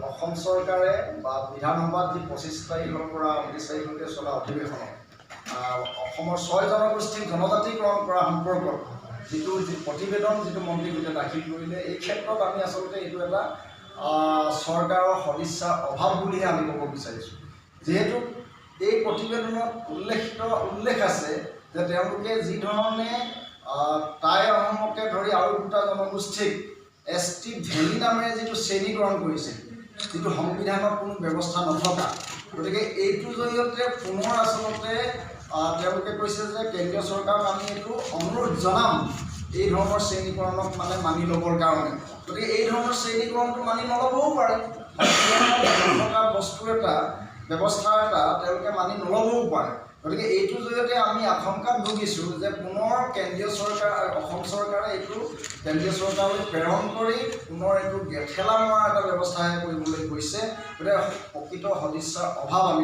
অসম চৰকাৰে বা বিধানসভাত যি 25 তাৰিখৰ পৰা 29 তাৰিখলৈকে চলা অধিৱেশনত অসমৰ 6 জনগোষ্ঠীক জনজাতিকৰণ কৰা সম্পৰ্কত যিটো প্ৰতিবেদন যিটো মন্ত্ৰীগোটে দাখিল কৰিলে, এই ক্ষেত্ৰত আমি আচলতে এইটো এটা চৰকাৰৰ সদিচ্ছাৰ অভাৱ বুলিহে আমি ক'ব বিচাৰিছোঁ। যিহেতু এই প্ৰতিবেদনত উল্লেখ আছে যে তেওঁলোকে যি ধৰণে টাই আহোমকে ধৰি আৰু দুটা জনগোষ্ঠীক ST ভেলী নামেৰে যিটো শ্ৰেণীকৰণ কৰিছে, যিটো সংবিধানত কোনো ব্যৱস্থা নথকা, গতিকে এইটোৰ জৰিয়তে পুনৰ আচলতে তেওঁলোকে কৈছে যে কেন্দ্ৰীয় চৰকাৰক আমি এইটো অনুৰোধ জনাম এই ধৰণৰ শ্ৰেণীকৰণক মানে মানি ল'বৰ কাৰণে। গতিকে এই ধৰণৰ শ্ৰেণীকৰণটো মানি নল'বও পাৰে, থকা বস্তু এটা ব্যৱস্থা এটা তেওঁলোকে মানি নল'বও পাৰে। গতিকে এইটোৰ জৰিয়তে আমি আশংকাত ভুগিছোঁ যে পুনৰ কেন্দ্ৰীয় চৰকাৰ অসম চৰকাৰে এইটো কেন্দ্ৰীয় চৰকাৰলৈ প্ৰেৰণ কৰি পুনৰ এইটো গেঠেলা মৰা এটা ব্যৱস্থাহে কৰিবলৈ গৈছে। গতিকে প্ৰকৃত সদিচ্ছাৰ অভাৱ আমি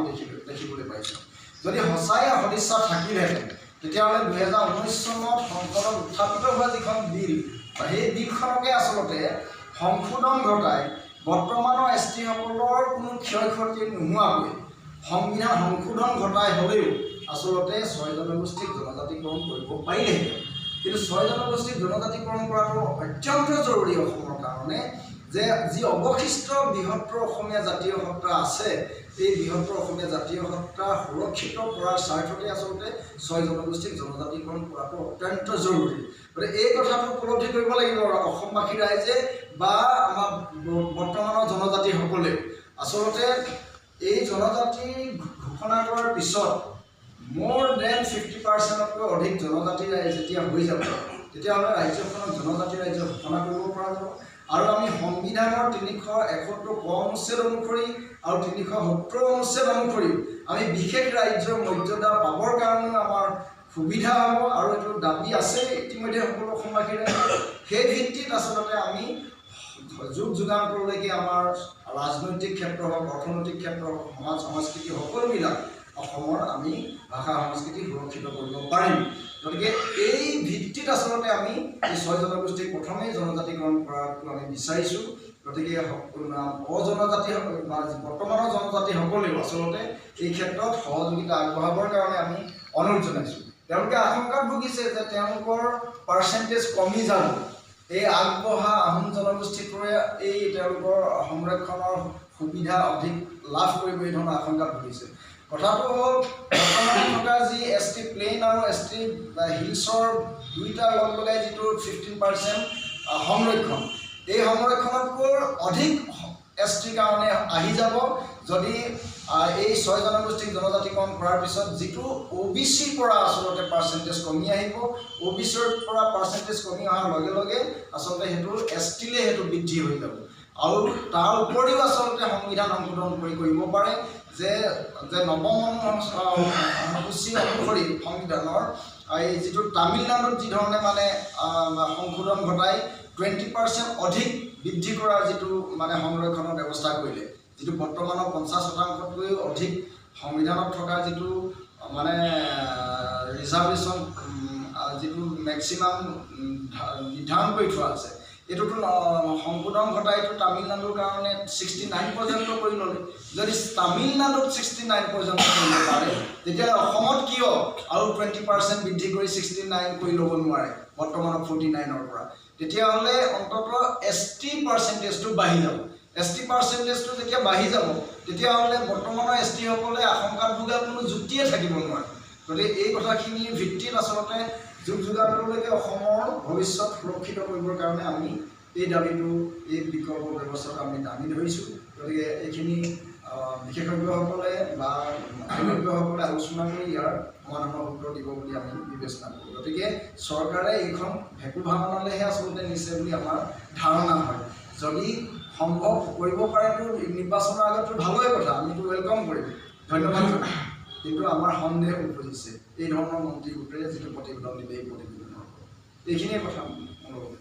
দেখিবলৈ পাইছোঁ। যদি সঁচাই সদিচ্ছা থাকিলহেঁতেন তেতিয়াহ'লে 2019 চনত সংসদত উত্থাপিত হোৱা যিখন বিল, সেই বিলখনকে আচলতে সংশোধন ঘটাই বৰ্তমানৰ ST সকলৰ কোনো ক্ষয় ক্ষতি নোহোৱাকৈ সংবিধান সংশোধন ঘটাই হ'লেও আচলতে 6 জনগোষ্ঠীক জনজাতিকৰণ কৰিব পাৰিলেহেঁতেন। কিন্তু 6 জনগোষ্ঠীক জনজাতিকৰণ কৰাটো অত্যন্ত জৰুৰী অসমৰ কাৰণে, যে যি অৱশিষ্ট বৃহত্তৰ অসমীয়া জাতীয় সত্তা আছে, এই বৃহত্তৰ অসমীয়া জাতীয় সত্তা সুৰক্ষিত কৰাৰ স্বাৰ্থতে আচলতে 6 জনগোষ্ঠীক জনজাতিকৰণ কৰাটো অত্যন্ত জৰুৰী। গতিকে এই কথাটো উপলব্ধি কৰিব লাগিব অসমবাসী ৰাইজে বা আমাৰ বৰ্তমানৰ জনজাতিসকলে। আচলতে এই জনজাতি ঘোষণা কৰাৰ পিছত more than 50%তকৈ অধিক জনজাতি যেতিয়া হৈ যাব, তেতিয়াহ'লে ৰাজ্যখনক জনজাতি ৰাজ্য ঘোষণা কৰিব পৰা যাব। আৰু আমি সংবিধানৰ 371 ক অনুচ্ছেদ অনুসৰি আৰু 370 অনুচ্ছেদ অনুসৰি আমি বিশেষ ৰাজ্যৰ মৰ্যাদা পাবৰ কাৰণে আমাৰ সুবিধা হ'ব, আৰু এইটো দাবী আছে ইতিমধ্যে সকলো অসমবাসীৰে। সেই ভিত্তিত আচলতে আমি যুগ যুগান্তৰলৈকে আমাৰ ৰাজনৈতিক ক্ষেত্ৰ হওক, অৰ্থনৈতিক ক্ষেত্ৰ হওক, সমাজ সংস্কৃতি সকলোবিলাক অসমৰ আমি ভাষা সংস্কৃতি সুৰক্ষিত কৰিব পাৰিম। গতিকে এই ভিত্তিত আচলতে আমি এই 6 জনগোষ্ঠীক প্ৰথমেই জনজাতিকৰণ কৰাটো আমি বিচাৰিছোঁ। গতিকে অজনজাতি বা বৰ্তমানৰ জনজাতিসকলেও আচলতে এই ক্ষেত্ৰত সহযোগিতা আগবঢ়াবৰ কাৰণে আমি অনুৰোধ জনাইছোঁ। তেওঁলোকে আশংকাত ভুগিছে যে তেওঁলোকৰ পাৰ্চেণ্টেজ কমি যাব, এই আগবঢ়া আহোম জনগোষ্ঠীটোৱে এই তেওঁলোকৰ সংৰক্ষণৰ সুবিধা অধিক লাভ কৰিব, এই ধৰণৰ আশংকাত ভুগিছে। কথাটো হ'ল বৰ্তমান থকা যি ST প্লেইন আৰু ST হিলছৰ দুইটা লগ লগাই যিটো 15% সংৰক্ষণ, এই সংৰক্ষণতকৈ অধিক ST কাৰণে আহি যাব যদি এই 6 জনগোষ্ঠীক জনজাতিকৰণ কৰাৰ পিছত যিটো OBCৰ পৰা আচলতে পাৰ্চেণ্টেজ কমি আহিব, OBCৰ পৰা পাৰ্চেণ্টেজ কমি অহাৰ লগে লগে আচলতে সেইটো STলৈ সেইটো বৃদ্ধি হৈ যাব। আৰু তাৰ উপৰিও আচলতে সংবিধান সংশোধন কৰিব পাৰে যে নৱম অনুসূচী অনুসৰি সংবিধানৰ এই যিটো তামিলনাডুত যি ধৰণে মানে সংশোধন ঘটাই 20% অধিক বৃদ্ধি কৰাৰ যিটো মানে সংৰক্ষণৰ ব্যৱস্থা কৰিলে, যিটো বৰ্তমানৰ 50%তকৈও অধিক সংবিধানত থকা যিটো মানে ৰিজাৰ্ভেশ্যন যিটো মেক্সিমাম নিৰ্ধাৰণ কৰি থোৱা আছে, এইটোতো সংশোধন ঘটাইটো তামিলনাডুৰ কাৰণে 69% কৰি ল'লে। যদি তামিলনাডুত 69% কৰিব পাৰে, তেতিয়াহ'লে অসমত কিয় আৰু 20% বৃদ্ধি কৰি 69 কৰি ল'ব নোৱাৰে বৰ্তমানৰ 49ৰ পৰা? তেতিয়াহ'লে অন্ততঃ ST পাৰ্চেণ্টেজটো বাঢ়ি যাব। ST পাৰ্চেণ্টেজটো যেতিয়া বাঢ়ি যাব, তেতিয়াহ'লে বৰ্তমানৰ ST সকলে আশংকাত ভোগাৰ কোনো যুক্তিয়ে থাকিব নোৱাৰে। গতিকে এই কথাখিনিৰ ভিত্তিত আচলতে যুগ যুগান্তৰলৈকে অসমৰ ভৱিষ্যত সুৰক্ষিত কৰিবৰ কাৰণে আমি এই দাবীটো, এই বিকল্প ব্যৱস্থাটো আমি দাবী ধৰিছোঁ। গতিকে এইখিনি বিশেষজ্ঞসকলে বা আইনজ্ঞসকলে আলোচনা কৰি ইয়াৰ সমাধানৰ উত্তৰ দিব বুলি আমি বিবেচনা কৰোঁ। গতিকে চৰকাৰে এইখন ভেকু ভাঙনালৈহে আচলতে নিছে বুলি আমাৰ ধাৰণা হয়। যদি সম্ভৱ কৰিব পাৰেতো নিৰ্বাচনৰ আগতো ভালৰে কথা, আমিতো ৱেলকাম কৰিম, ধন্যবাদ জনাম। কিন্তু আমাৰ সন্দেহ উপজিছে এই ধৰণৰ মন্ত্ৰী গোটেই যিটো প্ৰতিবেদন দিলে, এই প্ৰতিবেদনৰ এইখিনিয়ে কথা অনুৰোধ।